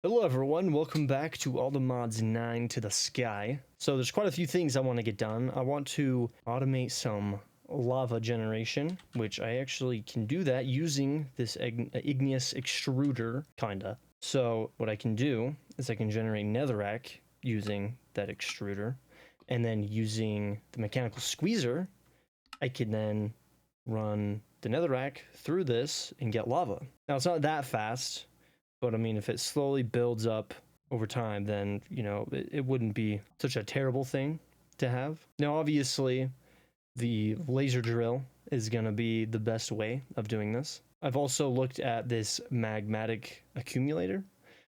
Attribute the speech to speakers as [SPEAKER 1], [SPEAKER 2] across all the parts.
[SPEAKER 1] Hello everyone, welcome back to All the Mods 9 to the Sky. So there's quite a few things I want to get done. I want to automate some lava generation, which I actually can do that using this igneous extruder, kinda. So what I can do is I can generate netherrack using that extruder, and then using the mechanical squeezer, I can then run the netherrack through this and get lava. Now it's not that fast, but I mean, if it slowly builds up over time, then, you know, it wouldn't be such a terrible thing to have. Now, obviously, the laser drill is going to be the best way of doing this. I've also looked at this magmatic accumulator.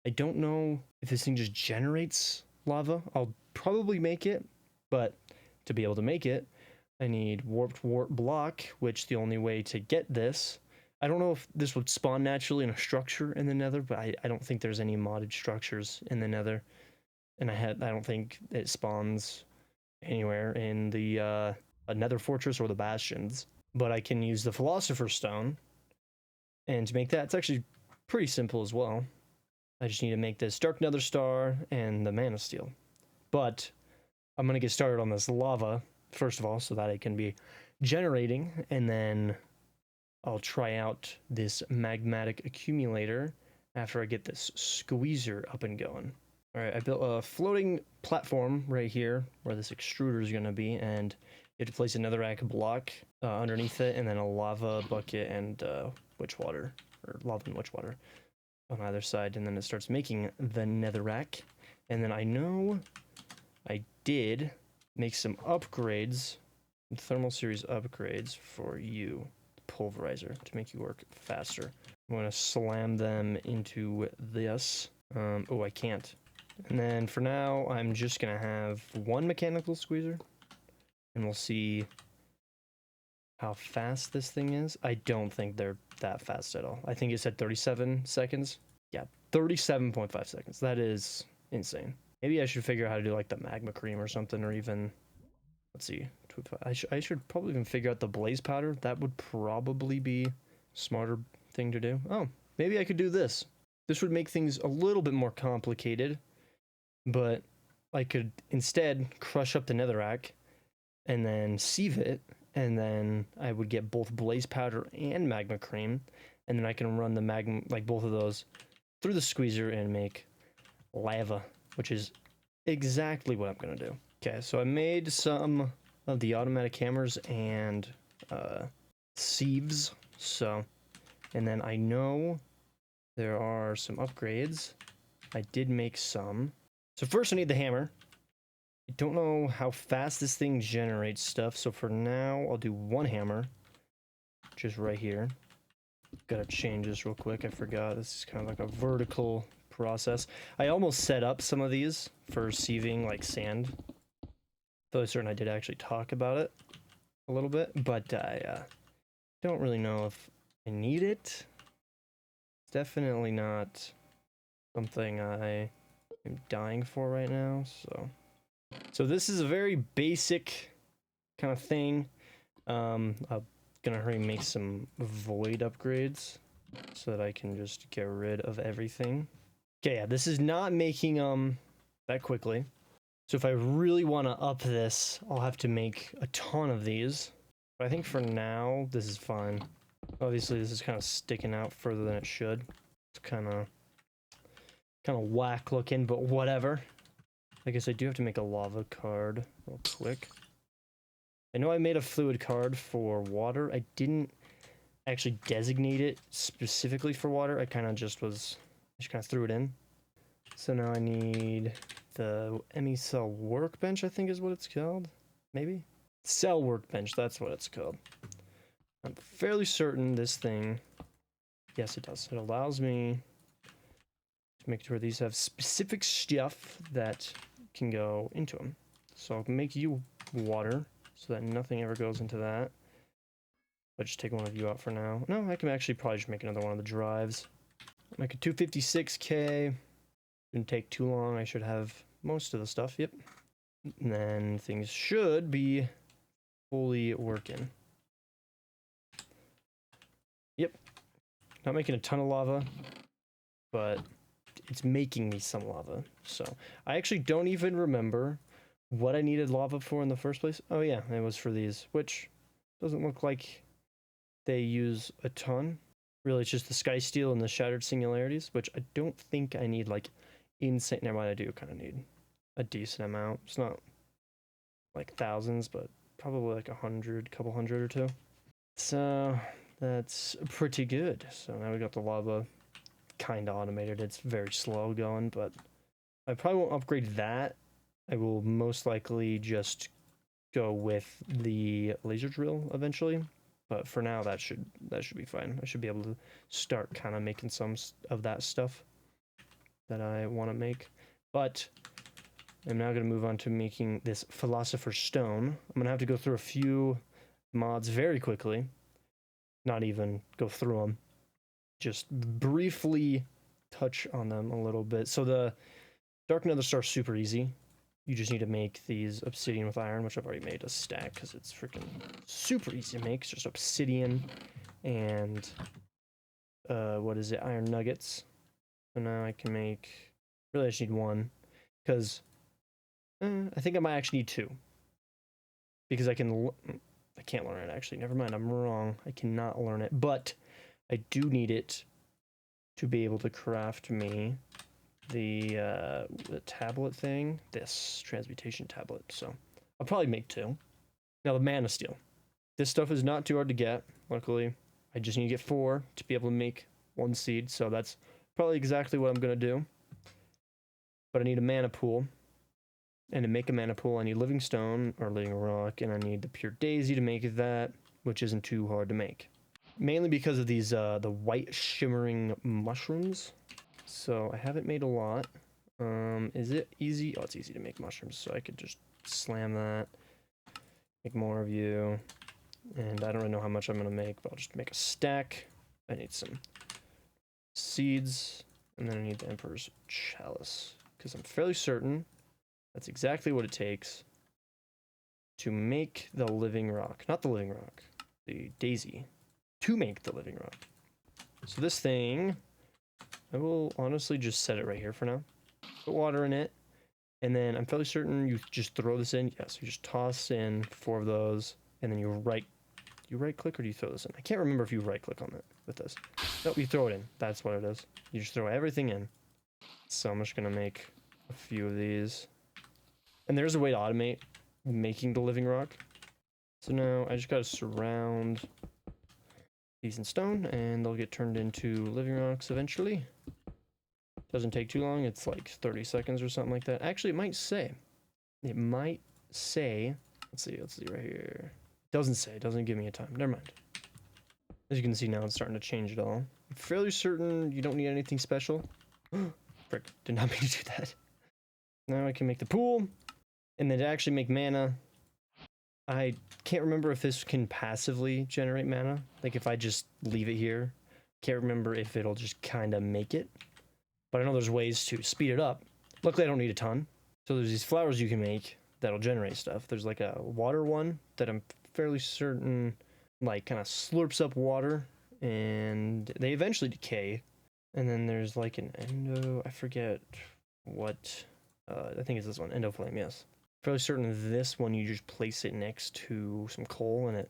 [SPEAKER 1] I don't know if this thing just generates lava. I'll probably make it, but to be able to make it, I need warped warp block, which the only way to get this, I don't know if this would spawn naturally in a structure in the nether, but I don't think there's any modded structures in the nether. And I don't think it spawns anywhere in the nether fortress or the bastions. But I can use the philosopher's stone. And to make that, it's actually pretty simple as well. I just need to make this dark nether star and the mana steel. But I'm going to get started on this lava, first of all, so that it can be generating, and then I'll try out this magmatic accumulator after I get this squeezer up and going. All right, I built a floating platform right here where this extruder is going to be, and you have to place a netherrack block underneath it, and then a lava bucket and witch water, or lava and witch water on either side, and then it starts making the netherrack. And then I know I did make some upgrades, thermal series upgrades for you. Pulverizer to make you work faster. I'm going to slam them into this. Oh, I can't. And then for now, I'm just going to have one mechanical squeezer, and we'll see how fast this thing is. I don't think they're that fast at all. I think it said 37 seconds. Yeah, 37.5 seconds. That is insane. Maybe I should figure out how to do like the magma cream or something, or even, let's see, I should probably even figure out the blaze powder. That would probably be a smarter thing to do. Oh, maybe I could do this. This would make things a little bit more complicated, but I could instead crush up the netherrack and then sieve it, and then I would get both blaze powder and magma cream, and then I can run the magma, like both of those, through the squeezer and make lava, which is exactly what I'm gonna do. Okay, so I made some of the automatic hammers and sieves. So, and then I know there are some upgrades. I did make some. So first I need the hammer. I don't know how fast this thing generates stuff, so for now I'll do one hammer, just right here. Gotta change this real quick, I forgot. This is kind of like a vertical process. I almost set up some of these for sieving like sand. Though I'm certain I did actually talk about it a little bit, but I don't really know if I need it. It's definitely not something I am dying for right now, so this is a very basic kind of thing. I'm gonna hurry and make some void upgrades so that I can just get rid of everything. Okay, yeah, this is not making that quickly. So if I really want to up this, I'll have to make a ton of these. But I think for now, this is fine. Obviously, this is kind of sticking out further than it should. It's kind of whack looking, but whatever. I guess I do have to make a lava card real quick. I know I made a fluid card for water. I didn't actually designate it specifically for water. I kind of just threw it in. So now I need the ME cell workbench, I think is what it's called. Maybe? Cell workbench, that's what it's called. I'm fairly certain this thing, yes it does. It allows me to make sure these have specific stuff that can go into them. So I'll make you water so that nothing ever goes into that. I'll just take one of you out for now. No, I can actually probably just make another one of the drives. Make a 256K. Didn't take too long. I should have most of the stuff. Yep. And then things should be fully working. Yep. Not making a ton of lava, but it's making me some lava. So I actually don't even remember what I needed lava for in the first place. Oh yeah, it was for these, which doesn't look like they use a ton. Really, it's just the sky steel and the shattered singularities, which I don't think I need like insane. Never mind, I do kind of need a decent amount. It's not like thousands, but probably like 100, couple hundred or two. So that's pretty good. So now we got the lava kind of automated. It's very slow going, but I probably won't upgrade that. I will most likely just go with the laser drill eventually. But for now, that should be fine. I should be able to start kind of making some of that stuff that I want to make. But I'm now going to move on to making this Philosopher's Stone. I'm going to have to go through a few mods very quickly. Not even go through them. Just briefly touch on them a little bit. So the Dark Nether Star is super easy. You just need to make these obsidian with iron, which I've already made a stack because it's freaking super easy to make. It's just obsidian and what is it? Iron nuggets. So now I can make. Really, I just need one because I think I might actually need two because I can. I can't learn it actually. Never mind. I'm wrong. I cannot learn it, but I do need it to be able to craft me the tablet thing, this transmutation tablet. So I'll probably make two. Now the mana steel. This stuff is not too hard to get. Luckily, I just need to get 4 to be able to make 1 seed. So that's probably exactly what I'm gonna do. But I need a mana pool. And to make a mana pool, I need living stone or living rock, and I need the pure daisy to make that, which isn't too hard to make. Mainly because of these the white shimmering mushrooms. So I haven't made a lot. Is it easy? Oh, it's easy to make mushrooms, so I could just slam that, make more of you. And I don't really know how much I'm gonna make, but I'll just make a stack. I need some seeds, and then I need the Emperor's Chalice, because I'm fairly certain that's exactly what it takes to make the living rock. Not the living rock, the daisy. To make the living rock. So this thing, I will honestly just set it right here for now. Put water in it, and then I'm fairly certain you just throw this in. Yes, you just toss in 4 of those, and then you right click, or do you throw this in? I can't remember if you right click on it with this. Nope, you throw it in. That's what it is. You just throw everything in. So I'm just gonna make a few of these. And there's a way to automate making the living rock. So now I just gotta surround these in stone, and they'll get turned into living rocks eventually. Doesn't take too long. It's like 30 seconds or something like that. Actually, it might say. Let's see right here. It doesn't say. It doesn't give me a time. Never mind. As you can see now, it's starting to change it all. I'm fairly certain you don't need anything special. Frick, did not mean to do that. Now I can make the pool, and then to actually make mana, I can't remember if this can passively generate mana. Like if I just leave it here. Can't remember if it'll just kind of make it. But I know there's ways to speed it up. Luckily, I don't need a ton. So there's these flowers you can make that'll generate stuff. There's like a water one that I'm fairly certain like kind of slurps up water, and they eventually decay. And then there's like an endo, I forget what, I think it's this one, endo flame, yes. Fairly certain this one you just place it next to some coal and it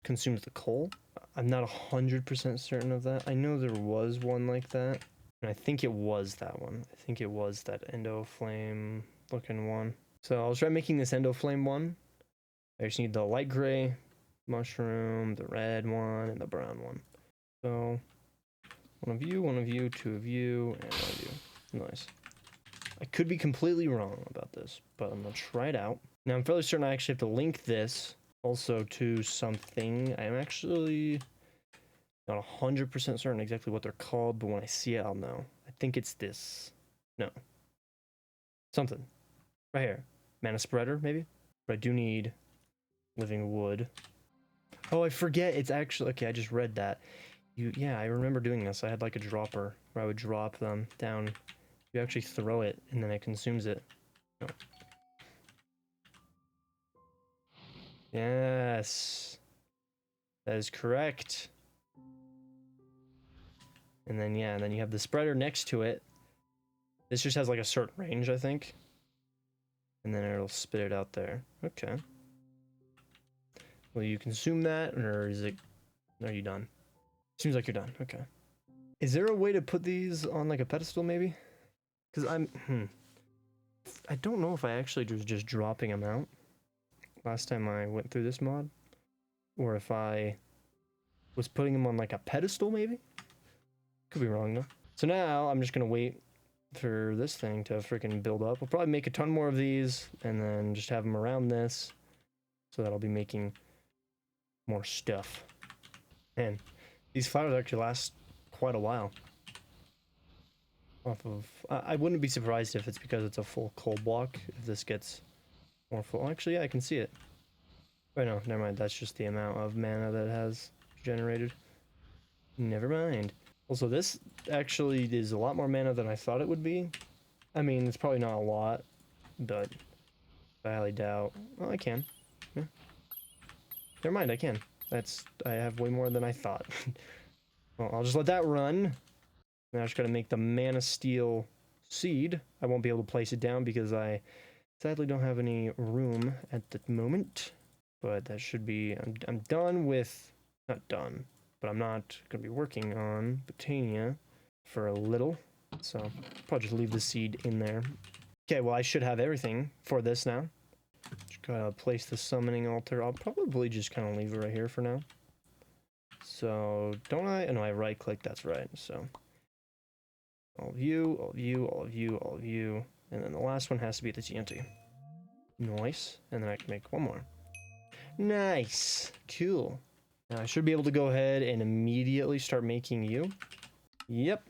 [SPEAKER 1] consumes the coal. I'm not 100% certain of that. I know there was one like that. And I think it was that one. I think it was that endo flame looking one. So I'll try making this endo flame one. I just need the light gray mushroom, the red one, and the brown one. So one of you, 2 of you, and 1 of you. Nice. I could be completely wrong about this, but I'm gonna try it out. Now I'm fairly certain I actually have to link this also to something. I'm actually not 100% certain exactly what they're called, but when I see it, I'll know. I think it's this. No. Something. Right here. Mana spreader, maybe? But I do need living wood. Oh, I forget. It's actually... Okay, I just read that. Yeah, I remember doing this. I had like a dropper where I would drop them down. You actually throw it, and then it consumes it. Oh. Yes. That is correct. And then, yeah, and then you have the spreader next to it. This just has like a certain range, I think. And then it'll spit it out there. Okay. Will you consume that, or is it... Are you done? Seems like you're done. Okay. Is there a way to put these on like a pedestal, maybe? Because I don't know if I actually was just dropping them out last time I went through this mod, or if I was putting them on like a pedestal, maybe? Could be wrong, though. So now I'm just gonna wait for this thing to freaking build up. We'll probably make a ton more of these, and then just have them around this, so that I'll be making more stuff. Man, these flowers actually last quite a while. Off of, I wouldn't be surprised if it's because it's a full coal block, if this gets more full. Actually, yeah, I can see it. Oh no, never mind, that's just the amount of mana that it has generated. Never mind. Also, this actually is a lot more mana than I thought it would be. I mean, it's probably not a lot, but I highly doubt. Well, I can. Yeah. Never mind, I can. I have way more than I thought. Well, I'll just let that run. Now I just gotta make the mana steel seed. I won't be able to place it down because I sadly don't have any room at the moment. But that should be... I'm done with... Not done, but I'm not gonna be working on Botania for a little. So I'll probably just leave the seed in there. Okay, well I should have everything for this now. Just gotta place the summoning altar. I'll probably just kind of leave it right here for now. So don't I? Oh, no, I right click, that's right. So all of you, all of you, all of you, all of you. And then the last one has to be the TNT. Nice. And then I can make one more. Nice. Cool. Now I should be able to go ahead and immediately start making you. Yep.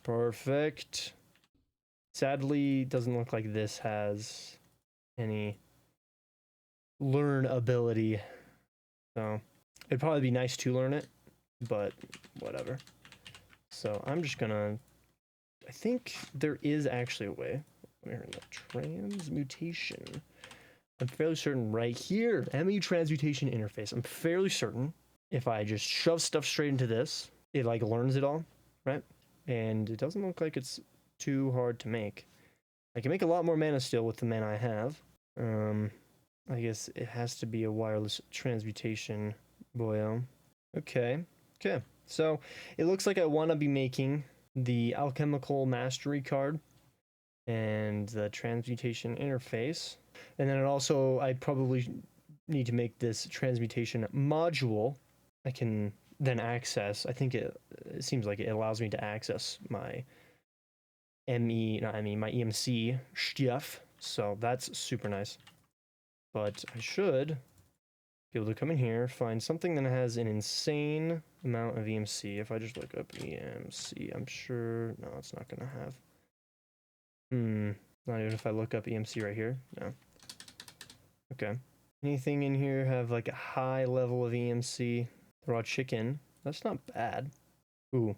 [SPEAKER 1] Perfect. Sadly, doesn't look like this has any learn ability. So it'd probably be nice to learn it, but whatever. So I'm just gonna... I think there is actually a way. Where in the transmutation? I'm fairly certain right here. ME transmutation interface. I'm fairly certain if I just shove stuff straight into this, it like learns it all, right? And it doesn't look like it's too hard to make. I can make a lot more mana still with the mana I have. I guess it has to be a wireless transmutation boyo. Okay. Okay. So it looks like I want to be making the alchemical mastery card and the transmutation interface. And then it also, I probably need to make this transmutation module I can then access. I think it seems like it allows me to access my my EMC stuff. So that's super nice. But I should be able to come in here, find something that has an insane amount of EMC. If I just look up EMC, I'm sure... No, it's not going to have... Not even if I look up EMC right here. No. Okay. Anything in here have like a high level of EMC? Raw chicken. That's not bad. Ooh.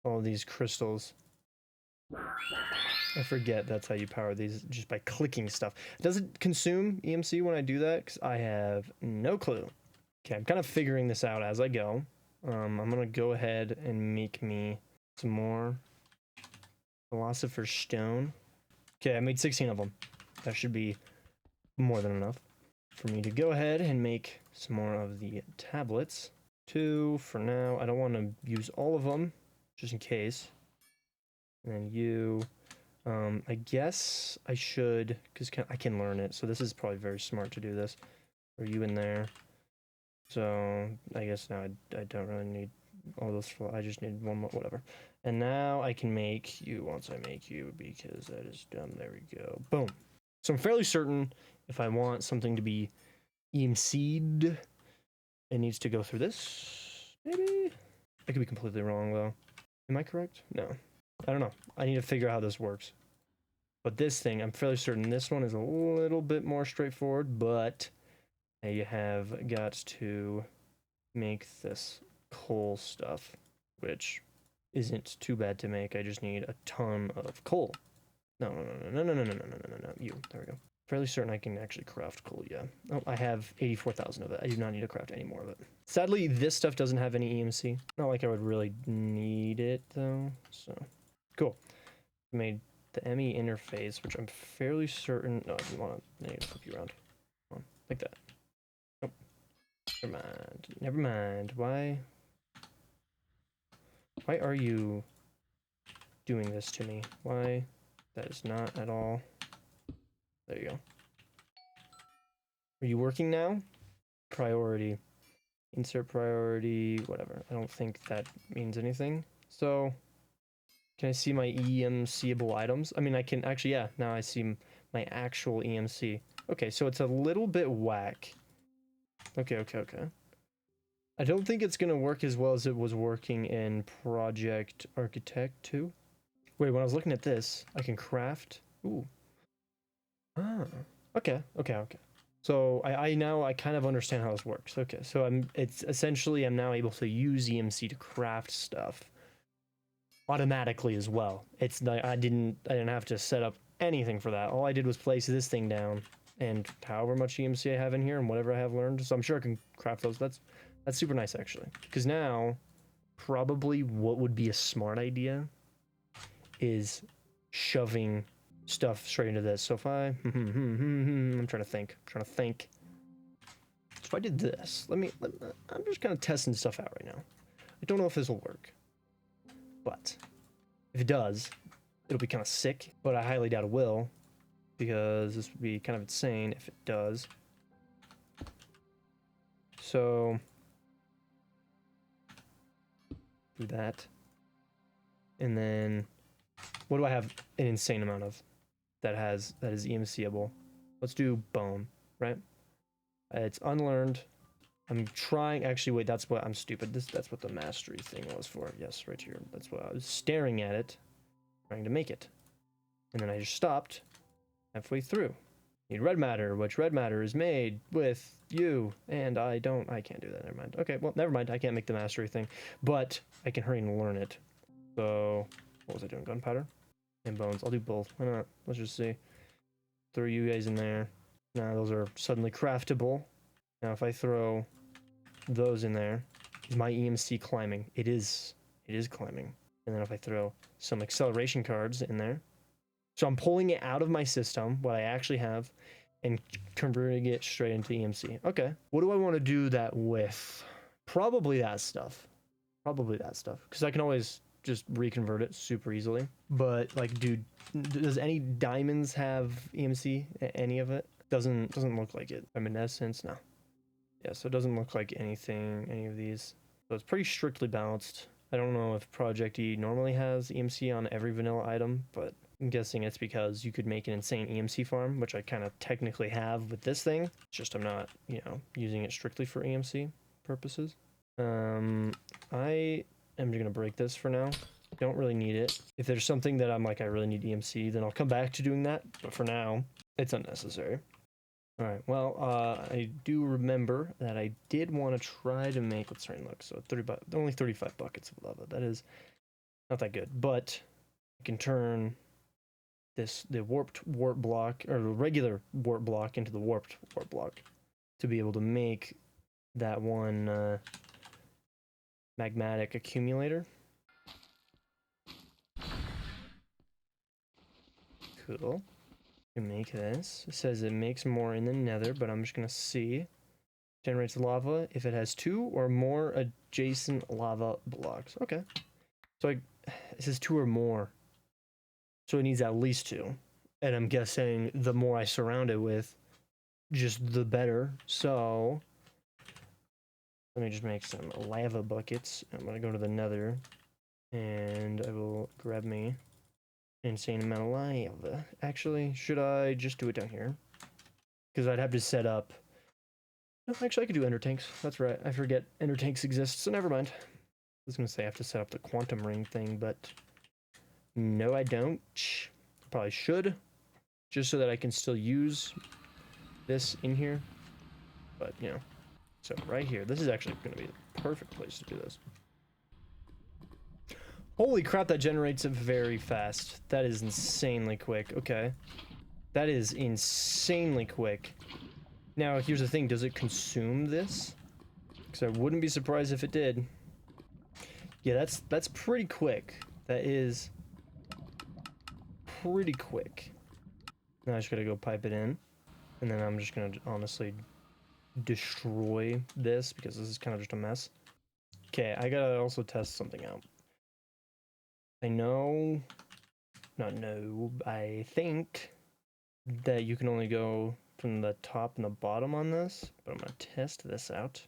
[SPEAKER 1] All these crystals. I forget that's how you power these, just by clicking stuff. Does it consume EMC when I do that? Because I have no clue. Okay, I'm kind of figuring this out as I go. I'm going to go ahead and make me some more Philosopher's Stone. Okay, I made 16 of them. That should be more than enough for me to go ahead and make some more of the tablets. 2 for now. I don't want to use all of them, just in case. And then you... I guess I should, because I can learn it, so this is probably very smart to do this. Are you in there? So, I guess now I don't really need all those, I just need one more, whatever. And now I can make you once I make you, because that is done. There we go. Boom. So I'm fairly certain if I want something to be EMC'd, it needs to go through this, maybe? I could be completely wrong, though. Am I correct? No. I don't know. I need to figure out how this works. But this thing, I'm fairly certain this one is a little bit more straightforward, but you have got to make this coal stuff, which isn't too bad to make. I just need a ton of coal. No, you. There we go. Fairly certain I can actually craft coal, yeah. Oh, I have 84,000 of it. I do not need to craft any more of it. Sadly, this stuff doesn't have any EMC. Not like I would really need it, though, so... Cool. Made the ME interface, which I'm fairly certain. No, I didn't want to flip you around. Come on, like that. Nope. Never mind. Never mind. Why are you doing this to me? Why? That is not at all. There you go. Are you working now? Priority. Insert priority, whatever. I don't think that means anything. So, can I see my EMCable items? I mean, I can actually, yeah, now I see my actual EMC. Okay, so it's a little bit whack. Okay. I don't think it's gonna work as well as it was working in Project Architect 2. Wait, when I was looking at this, I can craft. Ooh. Ah. Okay. So I kind of understand how this works. Okay, so it's essentially I'm now able to use EMC to craft stuff automatically as well. It's like I didn't have to set up anything for that. All I did was place this thing down, and however much EMC I have in here and whatever I have learned, so I'm sure I can craft those. That's super nice actually. Because now, probably what would be a smart idea is shoving stuff straight into this. So if I, I'm trying to think. So if I did this, I'm just kind of testing stuff out right now. I don't know if this will work, but if it does, it'll be kind of sick, but I highly doubt it will, because this would be kind of insane if it does. So, do that. And then, what do I have an insane amount of that is EMCable? Let's do bone, right? It's unlearned. I'm trying, actually, wait, that's what, I'm stupid. That's what the mastery thing was for. Yes, right here. That's what I was staring at it, trying to make it. And then I just stopped halfway through. Need red matter, which red matter is made with you, and I can't do that, never mind. Okay, well, never mind, I can't make the mastery thing, but I can hurry and learn it. So, what was I doing, gunpowder? And bones, I'll do both, why not? Let's just see. Throw you guys in there. Now those are suddenly craftable. Now if I throw those in there, is my EMC climbing? It is climbing. And then if I throw some acceleration cards in there, so I'm pulling it out of my system, what I actually have, and converting it straight into EMC. Okay, what do I want to do that with? Probably that stuff, because I can always just reconvert it super easily. But like, dude, does any diamonds have EMC? Any of it? Doesn't look like it. Luminescence, no. Yeah, so it doesn't look like any of these. So it's pretty strictly balanced. I don't know if ProjectE normally has EMC on every vanilla item, but I'm guessing it's because you could make an insane EMC farm, which I kind of technically have with this thing. It's just I'm not, using it strictly for EMC purposes. I am just gonna break this for now. Don't really need it. If there's something that I'm like, I really need EMC, then I'll come back to doing that. But for now, it's unnecessary. All right, well, I do remember that I did want to try to make, let's try and look, so only 35 buckets of lava. That is not that good, but I can turn the warped warp block, or the regular warp block, into the warped warp block to be able to make that one magmatic accumulator. Cool. Can make this. It says it makes more in the nether, but I'm just gonna see. Generates lava if it has 2 or more adjacent lava blocks. Okay. So it says 2 or more. So it needs at least 2. And I'm guessing the more I surround it with, just the better. So let me just make some lava buckets. I'm gonna go to the nether, and I will grab me insane amount of lava. Actually, should I just do it down here? Because I'd have to set up. No, actually, I could do ender tanks. That's right. I forget ender tanks exist, so never mind. I was gonna say I have to set up the quantum ring thing, but no, I don't. Probably should, just so that I can still use this in here. But so right here, this is actually gonna be the perfect place to do this. Holy crap, that generates it very fast. That is insanely quick. Okay. That is insanely quick. Now, here's the thing. Does it consume this? Because I wouldn't be surprised if it did. Yeah, that's pretty quick. That is pretty quick. Now I just gotta go pipe it in. And then I'm just gonna honestly destroy this because this is kind of just a mess. Okay, I gotta also test something out. I know, not know, I think that you can only go from the top and the bottom on this, but I'm gonna test this out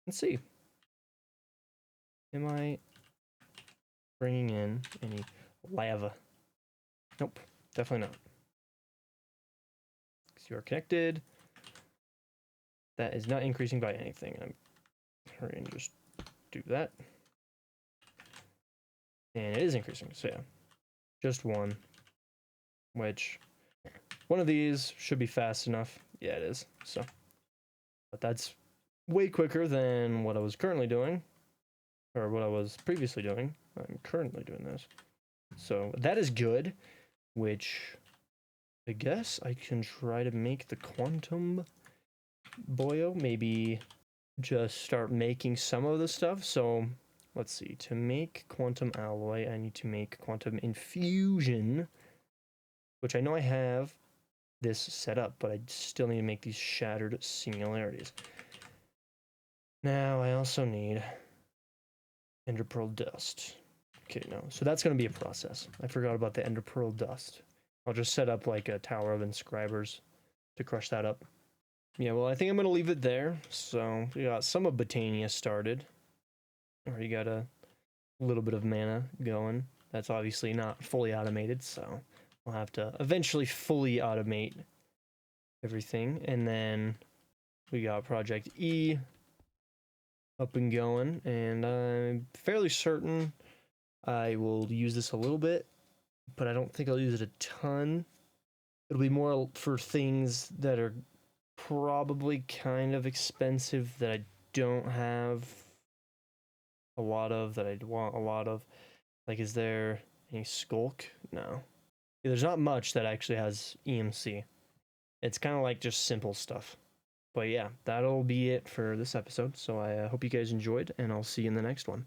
[SPEAKER 1] and see. Am I bringing in any lava? Nope, definitely not. So you are connected. That is not increasing by anything. I'm hurrying to just do that. And it is increasing, so yeah. Just one. Which, one of these should be fast enough. Yeah, it is, so. But that's way quicker than what I was currently doing. Or what I was previously doing. I'm currently doing this. So, that is good. Which, I guess I can try to make the quantum boyo. Maybe just start making some of the stuff. So, let's see. To make quantum alloy, I need to make quantum infusion. Which I know I have this set up, but I still need to make these shattered singularities. Now, I also need ender pearl dust. Okay, no. So that's going to be a process. I forgot about the ender pearl dust. I'll just set up like a tower of inscribers to crush that up. Yeah, well, I think I'm going to leave it there. So we got some of Botania started. Already got a little bit of mana going. That's obviously not fully automated, so I'll have to eventually fully automate everything. And then we got ProjectE up and going, and I'm fairly certain I will use this a little bit, but I don't think I'll use it a ton. It'll be more for things that are probably kind of expensive that I don't have a lot of, that I'd want a lot of. Like, is there any skulk? No. There's not much that actually has EMC. It's kind of like just simple stuff. But yeah, that'll be it for this episode. So I hope you guys enjoyed, and I'll see you in the next one.